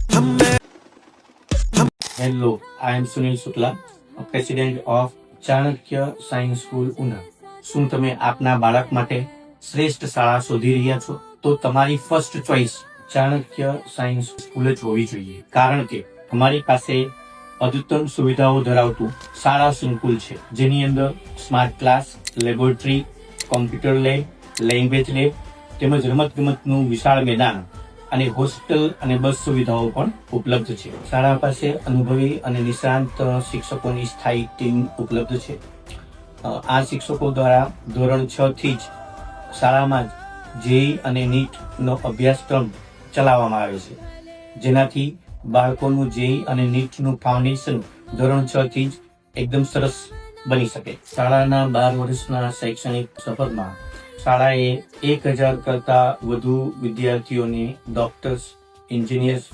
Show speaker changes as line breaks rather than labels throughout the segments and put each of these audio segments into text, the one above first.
Hello, I am Sunil Shukla, President of Chanakya science school Una. શું તમે આપના બાળક માટે શ્રેષ્ઠ શાળા શોધી રહ્યા છો? તો તમારી first choice Chanakya science school જ હોવી જોઈએ, કારણ કે અમારી પાસે અદ્યતન સુવિધાઓ ધરાવતું શાળા સંકુલ છે, જેની અંદર smart class, laboratory, computer lab, language lab તેમજ રમતગમતનું વિશાળ મેદાન અને હોસ્ટેલ અને બસ સુવિધાઓ પણ ઉપલબ્ધ છે. શાળા પાસે અનુભવી અને નિષ્ણાંત શિક્ષકોની સ્થાયી ટીમ ઉપલબ્ધ છે. આ શિક્ષકો દ્વારા ધોરણ 6 થી જ શાળામાં જેઈ અને નીટનો અભ્યાસક્રમ ચલાવવામાં આવે છે, જેનાથી બાળકોનું જેઈ અને નીટનું ફાઉન્ડેશન ધોરણ 6 થી જ એકદમ સરસ બની શકે. શાળાના 12 વર્ષના શૈક્ષણિક સફરમાં શાળાએ 1000 કરતા વધુ વિદ્યાર્થીઓને ડોક્ટર્સ, એન્જિનિયર્સ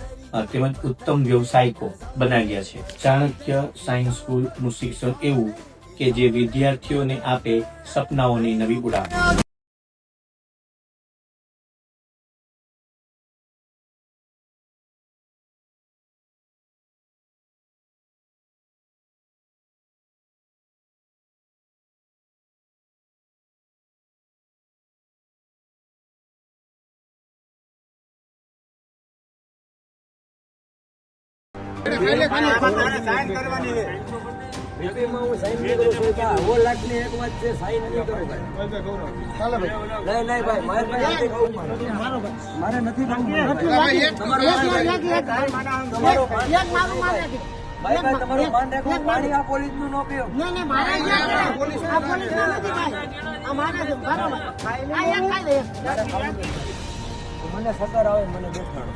તેમજ ઉત્તમ વ્યવસાયિકો બનાવ્યા છે. ચાણક્ય સાયન્સ સ્કૂલનું શિક્ષણ એવું કે જે વિદ્યાર્થીઓને આપે સપનાઓની નવી ઉડાન.
મને સકર આવે મને દેખાડો.